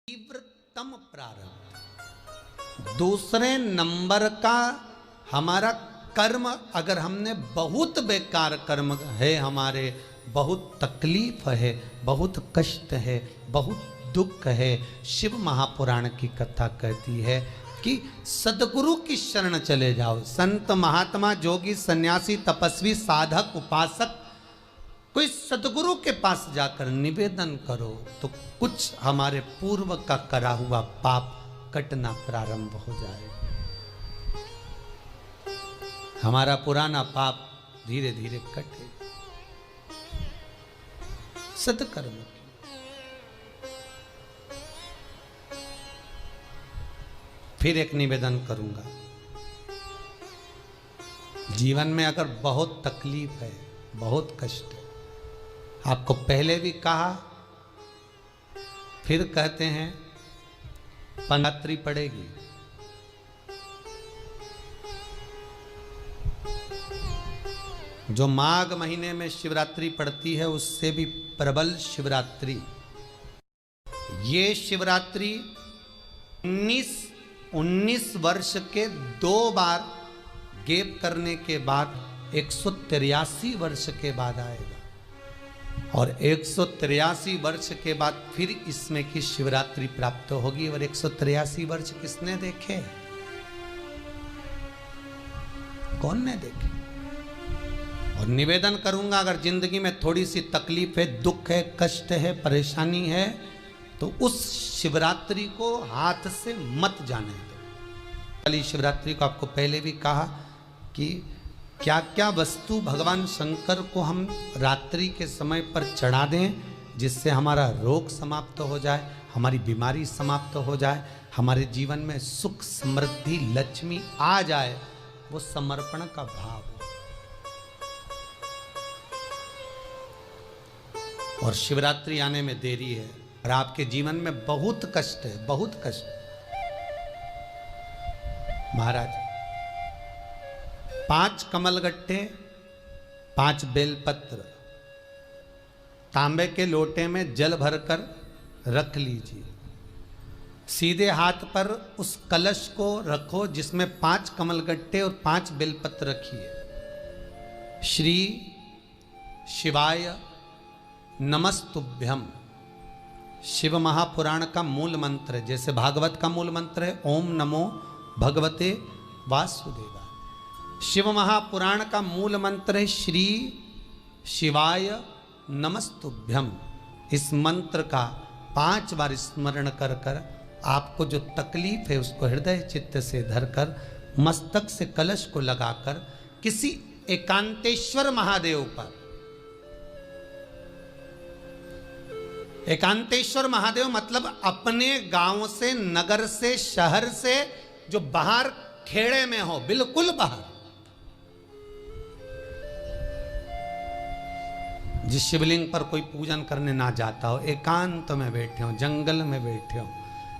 तीव्रतम प्रारब्ध। दूसरे नंबर का हमारा कर्म, अगर हमने बहुत बेकार कर्म है, हमारे बहुत तकलीफ है, बहुत कष्ट है, बहुत दुख है, शिव महापुराण की कथा कहती है कि सदगुरु की शरण चले जाओ। संत महात्मा जोगी सन्यासी तपस्वी साधक उपासक कोई सदगुरु के पास जाकर निवेदन करो तो कुछ हमारे पूर्व का करा हुआ पाप कटना प्रारंभ हो जाए। हमारा पुराना पाप धीरे धीरे कटे। सत्कर्म फिर एक निवेदन करूंगा, जीवन में अगर बहुत तकलीफ है, बहुत कष्ट है, आपको पहले भी कहा फिर कहते हैं, पंडात्री पड़ेगी। जो माघ महीने में शिवरात्रि पड़ती है उससे भी प्रबल शिवरात्रि। ये शिवरात्रि 19 वर्ष के 2 बार गैप करने के बाद 183 वर्ष के बाद आएगा और 183 वर्ष के बाद फिर इसमें की शिवरात्रि प्राप्त होगी। और 183 वर्ष किसने देखे? कौन ने देखे? और निवेदन करूंगा, अगर जिंदगी में थोड़ी सी तकलीफ है, दुख है, कष्ट है, परेशानी है, तो उस शिवरात्रि को हाथ से मत जाने दो। कल शिवरात्रि को आपको पहले भी कहा कि क्या क्या वस्तु भगवान शंकर को हम रात्रि के समय पर चढ़ा दें जिससे हमारा रोग समाप्त हो जाए, हमारी बीमारी समाप्त हो जाए, हमारे जीवन में सुख समृद्धि लक्ष्मी आ जाए। वो समर्पण का भाव है। और शिवरात्रि आने में देरी है और आपके जीवन में बहुत कष्ट है, बहुत कष्ट। महाराज 5 कमलगट्टे, 5 बेलपत्र तांबे के लोटे में जल भरकर रख लीजिए। सीधे हाथ पर उस कलश को रखो जिसमें 5 कमलगट्टे और 5 बेलपत्र रखिए। श्री शिवाय नमस्तुभ्यम शिव महापुराण का मूल मंत्र है। जैसे भागवत का मूल मंत्र है ओम नमो भगवते वासुदेवाय, शिव महापुराण का मूल मंत्र है श्री शिवाय नमस्तुभ्यम। इस मंत्र का 5 बार स्मरण कर कर आपको जो तकलीफ है उसको हृदय चित्त से धरकर मस्तक से कलश को लगाकर किसी एकांतेश्वर महादेव पर, एकांतेश्वर महादेव मतलब अपने गांव से, नगर से, शहर से जो बाहर खेड़े में हो, बिल्कुल बाहर, जिस शिवलिंग पर कोई पूजन करने ना जाता हो, एकांत में बैठे हो, जंगल में बैठे हो,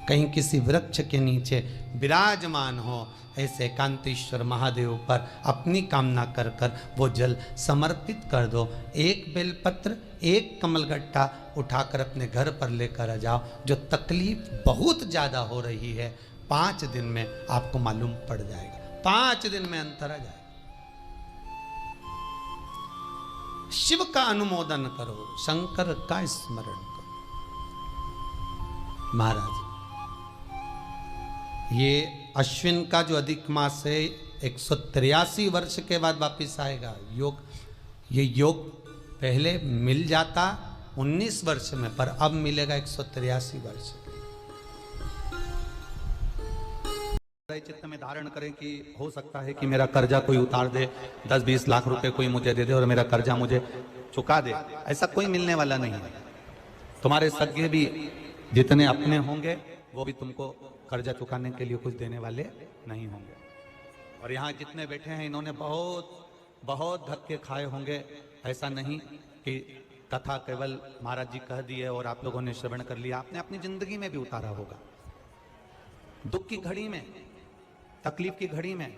कहीं किसी वृक्ष के नीचे विराजमान हो, ऐसे एकांतेश्वर महादेव पर अपनी कामना कर कर वो जल समर्पित कर दो। 1 बेलपत्र, 1 कमलगट्टा उठाकर अपने घर पर लेकर आ जाओ। जो तकलीफ बहुत ज़्यादा हो रही है 5 दिन में आपको मालूम पड़ जाएगा, 5 दिन में अंतर आ जाएगा। शिव का अनुमोदन करो, शंकर का स्मरण करो। महाराज ये अश्विन का जो अधिक मास है 183 वर्ष के बाद वापिस आएगा। योग, ये योग पहले मिल जाता 19 वर्ष में, पर अब मिलेगा 183 वर्ष। चित्त में धारण करें कि हो सकता है कि मेरा कर्जा कोई उतार दे, 10-20 लाख रुपए कोई मुझे दे दे और मेरा कर्जा मुझे चुका दे। ऐसा कोई मिलने वाला नहीं है। तुम्हारे सगे भी जितने अपने होंगे वो भी तुमको कर्जा चुकाने के लिए कुछ देने वाले नहीं होंगे। और यहाँ जितने बैठे हैं इन्होंने बहुत धक्के खाए होंगे। ऐसा नहीं कि कथा केवल महाराज जी कह दी है और आप लोगों ने श्रवण कर लिया, आपने अपनी जिंदगी में भी उतारा होगा। दुख की घड़ी में, तकलीफ की घड़ी में,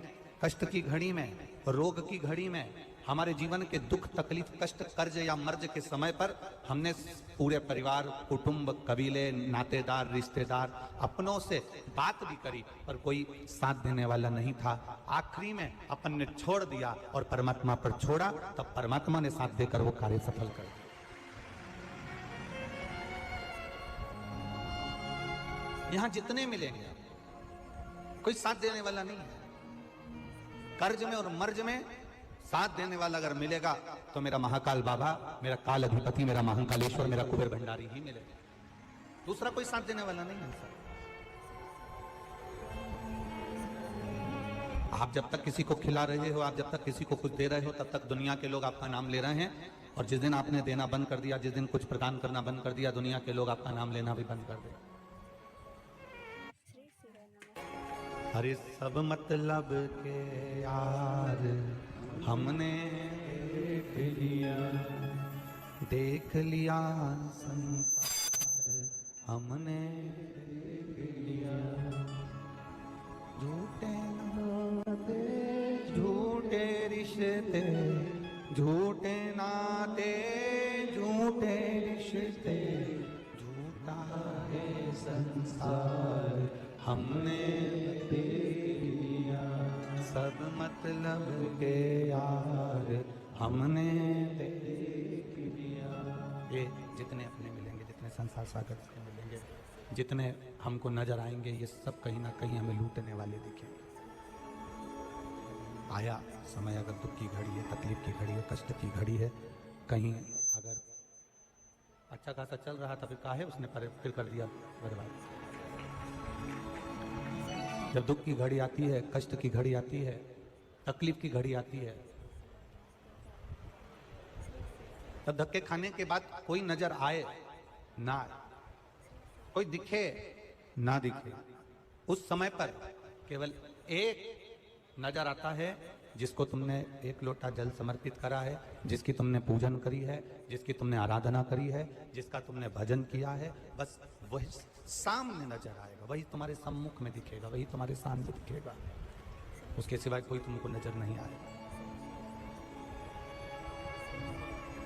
कष्ट की घड़ी में, रोग की घड़ी में हमारे जीवन के दुख तकलीफ कष्ट कर्ज या मर्ज के समय पर हमने पूरे परिवार कुटुंब कबीले नातेदार रिश्तेदार अपनों से बात भी करी पर कोई साथ देने वाला नहीं था। आखिरी में अपन ने छोड़ दिया और परमात्मा पर छोड़ा, तब परमात्मा ने साथ देकर वो कार्य सफल कर दिया। यहां जितने मिलेंगे कोई साथ देने वाला नहीं है। कर्ज में और मर्ज में साथ देने वाला अगर मिलेगा तो मेरा महाकाल बाबा, मेरा काल अधिपति, मेरा महाकालेश्वर, मेरा कुबेर भंडारी ही मिलेगा। दूसरा कोई साथ देने वाला नहीं है सर। आप जब तक किसी को खिला रहे हो, आप जब तक किसी को कुछ दे रहे हो, तब तक दुनिया के लोग आपका नाम ले रहे हैं। और जिस दिन आपने देना बंद कर दिया, जिस दिन कुछ प्रदान करना बंद कर दिया, दुनिया के लोग आपका नाम लेना भी बंद कर दिया। अरे सब मतलब के यार हमने देख लिया संसार हमने देख लिया। झूठे नाते झूठे रिश्ते, झूठे नाते झूठे रिश्ते, झूठा है संसार हमने देख लिया। सब मतलब के यार हमने देख लिया। ये जितने अपने मिलेंगे, जितने संसार सागर से मिलेंगे, जितने हमको नजर आएंगे, ये सब कहीं ना कहीं हमें लूटने वाले दिखेंगे। आया समय, अगर दुख की घड़ी है, तकलीफ की घड़ी है, कष्ट की घड़ी है, कहीं अगर अच्छा खासा चल रहा था, फिर काहे उसने फिर कर दिया बर्बाद। जब दुख की घड़ी आती है, कष्ट की घड़ी आती है, तकलीफ की घड़ी आती है, तब धक्के खाने के बाद कोई नजर आए ना आए, कोई दिखे ना दिखे, उस समय पर केवल एक नजर आता है जिसको तुमने एक लोटा जल समर्पित करा है, जिसकी तुमने पूजन करी है, जिसकी तुमने आराधना करी है, जिसका तुमने भजन किया है, बस वही सामने नजर आएगा, वही तुम्हारे सम्मुख में दिखेगा, वही तुम्हारे सामने दिखेगा। उसके सिवाय कोई तुमको नजर नहीं आएगा।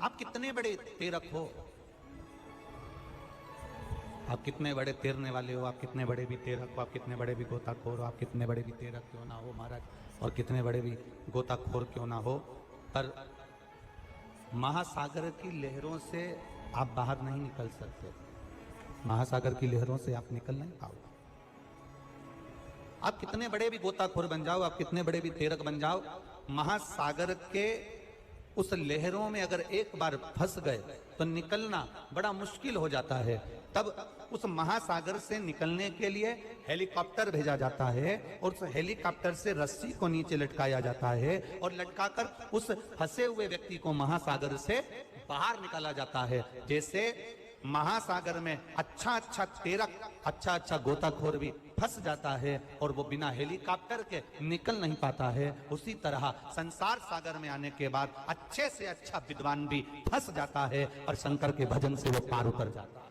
आप कितने बड़े तेरक हो, आप कितने बड़े तैरने वाले हो, आप कितने बड़े भी तेरक हो, आप कितने बड़े भी गोताखोर हो, आप कितने बड़े भी तेरक क्यों ना हो महाराज, और कितने बड़े भी गोताखोर क्यों ना हो, पर महासागर की लहरों से आप बाहर नहीं निकल सकते। महासागर की लहरों से आप निकल नहीं पाओगे। आप कितने बड़े भी गोताखोर बन जाओ, आप कितने बड़े भी तेरक बन जाओ, महासागर के उस लहरों में अगर एक बार फंस गए तो निकलना बड़ा मुश्किल हो जाता है। तब उस महासागर से निकलने के लिए हेलीकॉप्टर भेजा जाता है और उस हेलीकॉप्टर से रस्सी को नीचे लटकाया जाता है और लटकाकर उस फंसे हुए व्यक्ति को महासागर से बाहर निकाला जाता है। जैसे महासागर में अच्छा अच्छा तेरक, अच्छा अच्छा गोताखोर भी फंस जाता है और वो बिना हेलीकॉप्टर के निकल नहीं पाता है, उसी तरह संसार सागर में आने के बाद अच्छे से अच्छा विद्वान भी फंस जाता है और शंकर के भजन से वो पार उतर जाता है।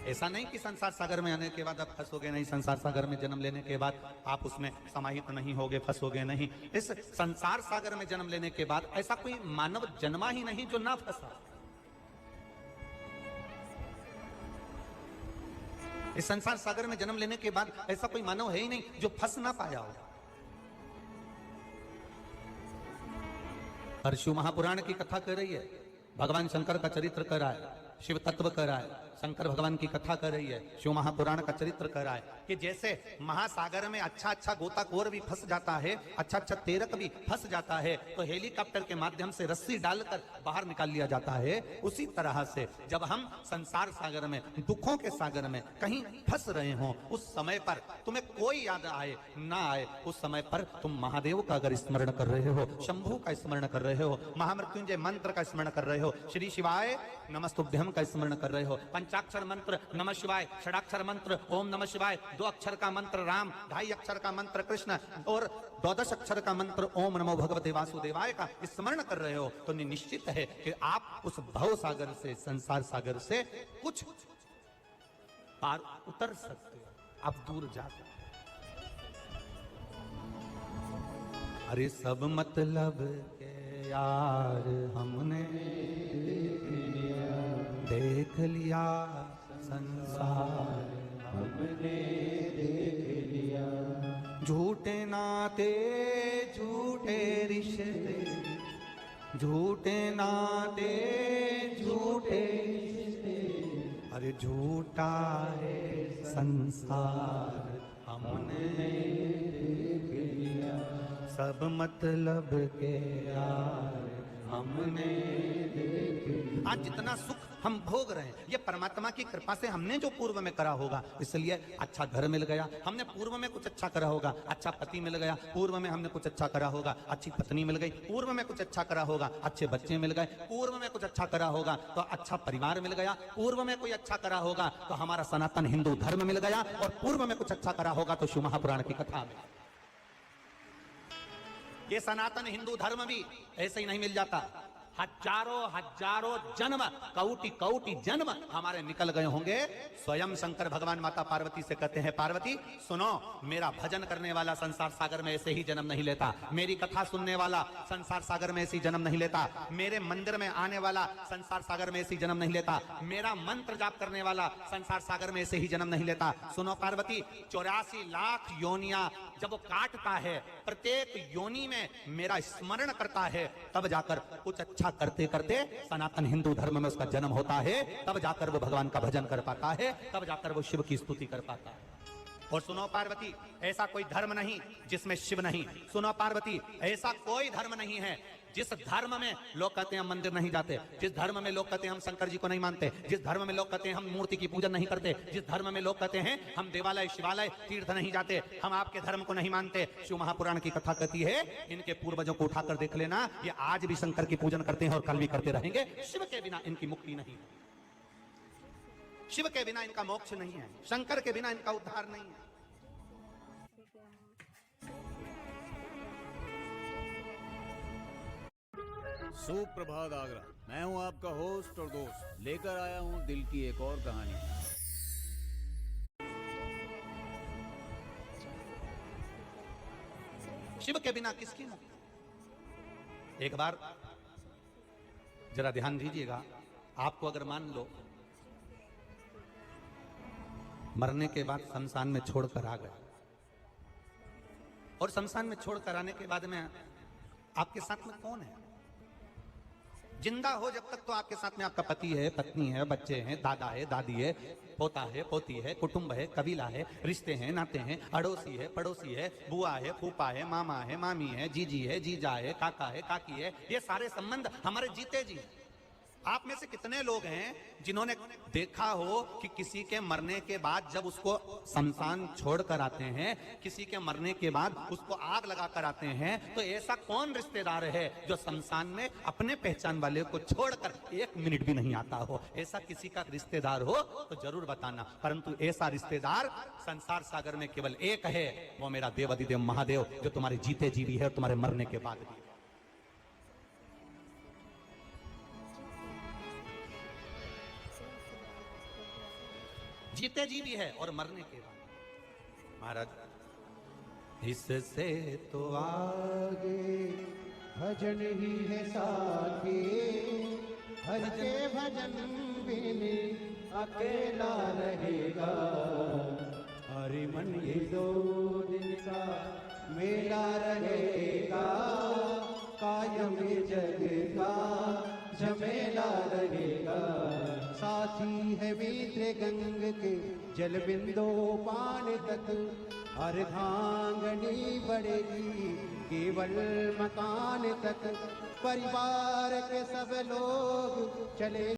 ऐसा नहीं कि संसार सागर में आने के बाद आप फंसोगे नहीं, संसार सागर में जन्म लेने के बाद आप उसमें समाहित नहीं होगे, फंसोगे नहीं। इस संसार सागर में जन्म लेने के बाद ऐसा कोई मानव जन्मा ही नहीं जो ना फंसा। इस संसार सागर में जन्म लेने के बाद ऐसा कोई मानव है ही नहीं जो फंस ना पाया हो। और शिव महापुराण की कथा कर रही है, भगवान शंकर का चरित्र कर रहा है, शिव तत्व कर रहा है, शंकर भगवान की कथा कर रही है, शिव महापुराण का चरित्र कर रहा है कि जैसे महासागर में अच्छा अच्छा गोताखोर भी फंस जाता है, अच्छा अच्छा तेरक भी फंस जाता है, तो हेलीकॉप्टर के माध्यम से रस्सी डालकर बाहर निकाल लिया जाता है। उसी तरह से जब हम संसार सागर में, दुखों के सागर में कहीं फंस रहे हो, उस समय पर तुम्हें कोई याद आए ना आए, उस समय पर तुम महादेव का अगर स्मरण कर रहे हो, शंभू का स्मरण कर रहे हो, महामृत्युंजय मंत्र का स्मरण कर रहे हो, श्री शिवाय नमस्तुभ्यम का स्मरण कर रहे हो, पंचाक्षर मंत्र नमः शिवाय, षडाक्षर मंत्र ओम नमः शिवाय, 2 अक्षर का मंत्र राम, 2.5 अक्षर का मंत्र कृष्ण और 12 अक्षर का मंत्र ओम नमो भगवते वासुदेवाय का स्मरण कर रहे हो, तो निश्चित है कि आप उस भव सागर से, संसार सागर से कुछ पार उतर सकते हो, आप दूर जा सकते हो। अरे सब मतलब के यार हमने देख लिया संसार हमने देख लिया। झूठे नाते झूठे रिश्ते, झूठे नाते झूठे रिश्ते, अरे झूठा है संसार हमने देख लिया। सब मतलब के यार हमने देख लिया। आज जितना सुख हम भोग रहे हैं ये परमात्मा की कृपा से हमने जो पूर्व में करा होगा, इसलिए अच्छा घर मिल गया, हमने पूर्व में कुछ अच्छा करा होगा, अच्छा पति मिल गया, पूर्व में हमने कुछ अच्छा करा होगा, अच्छी पत्नी मिल गई, पूर्व में कुछ अच्छा करा होगा, अच्छे बच्चे मिल गए, पूर्व में कुछ अच्छा करा होगा तो अच्छा परिवार मिल गया, पूर्व में कोई अच्छा करा होगा तो हमारा सनातन हिंदू धर्म मिल गया, और पूर्व में कुछ अच्छा करा होगा तो शिव महापुराण की कथा में। ये सनातन हिंदू धर्म भी ऐसे ही नहीं मिल जाता, हजारों हजारों जन्म, कौटि कौटि जन्म हमारे निकल गए होंगे। स्वयं शंकर भगवान माता पार्वती से कहते हैं, पार्वती सुनो, मेरा भजन करने वाला संसार सागर में ऐसे ही जन्म नहीं लेता, मेरी कथा सुनने वाला संसार सागर में ऐसे ही जन्म नहीं लेता, मेरे मंदिर में आने वाला संसार सागर में ऐसे ही जन्म नहीं लेता, मेरा मंत्र जाप करने वाला संसार सागर में ऐसे ही जन्म नहीं लेता। सुनो पार्वती, 84 लाख योनियां जब वो काटता है, प्रत्येक योनि में मेरा स्मरण करता है, तब जाकर कुछ अच्छा करते करते सनातन हिंदू धर्म में उसका जन्म होता है, तब जाकर वो भगवान का भजन कर पाता है, तब जाकर वो शिव की स्तुति कर पाता है। और सुनो पार्वती, ऐसा कोई धर्म नहीं जिसमें शिव नहीं। सुनो पार्वती, ऐसा कोई धर्म नहीं है जिस धर्म में लोग कहते हैं हम मंदिर नहीं जाते, जिस धर्म में लोग कहते हैं हम शंकर जी को नहीं मानते, जिस धर्म में लोग कहते हैं हम मूर्ति की पूजन नहीं करते, जिस धर्म में लोग कहते हैं हम देवालय शिवालय तीर्थ नहीं जाते, हम आपके धर्म को नहीं मानते। शिव महापुराण की कथा कहती है, इनके पूर्वजों को उठाकर देख लेना, ये आज भी शंकर की पूजन करते हैं और कल भी करते रहेंगे। शिव के बिना इनकी मुक्ति नहीं है, शिव के बिना इनका मोक्ष नहीं है, शंकर के बिना इनका उद्धार नहीं है। सुप्रभात आगरा, मैं हूं आपका होस्ट और दोस्त, लेकर आया हूं दिल की एक और कहानी। शिव के बिना किसकी मुक्ति? एक बार जरा ध्यान दीजिएगा, आपको अगर मान लो मरने के बाद शमशान में छोड़कर आ गए, और शमशान में छोड़कर आने के बाद में आपके साथ में कौन है? जिंदा हो जब तक तो आपके साथ में आपका पति है, पत्नी है, बच्चे हैं, दादा है, दादी है, पोता है, पोती है, कुटुंब है, कबीला है, रिश्ते हैं, नाते हैं, अड़ोसी है, पड़ोसी है, बुआ है, फूफा है, मामा है, मामी है, जीजी है, जीजा है, काका है, काकी है, ये सारे संबंध हमारे जीते जी। आप में से कितने लोग हैं जिन्होंने देखा हो कि किसी के मरने के बाद जब उसको शमशान छोड़ कर आते हैं, किसी के मरने के बाद उसको आग लगा कर आते हैं, तो ऐसा कौन रिश्तेदार है जो शमशान में अपने पहचान वाले को छोड़कर 1 मिनट भी नहीं आता हो? ऐसा किसी का रिश्तेदार हो तो जरूर बताना, परंतु ऐसा रिश्तेदार संसार सागर में केवल एक है, वो मेरा देवाधिदेव महादेव, जो तुम्हारे जीते जी भी है और तुम्हारे मरने के बाद भी। जीते जी भी है और मरने के बाद। महाराज, इससे तो आगे भजन ही है साथी, हर के भजन बिन अकेला रहेगा। हरि मन ये 2 दिन का मेला रहेगा, कायम जग का झमेला रहेगा। साथी है मित्र गंग के जल बिंदु पान तक, अर्धांगनी बढ़ेगी केवल मकान तक। परिवार के सब लोग चले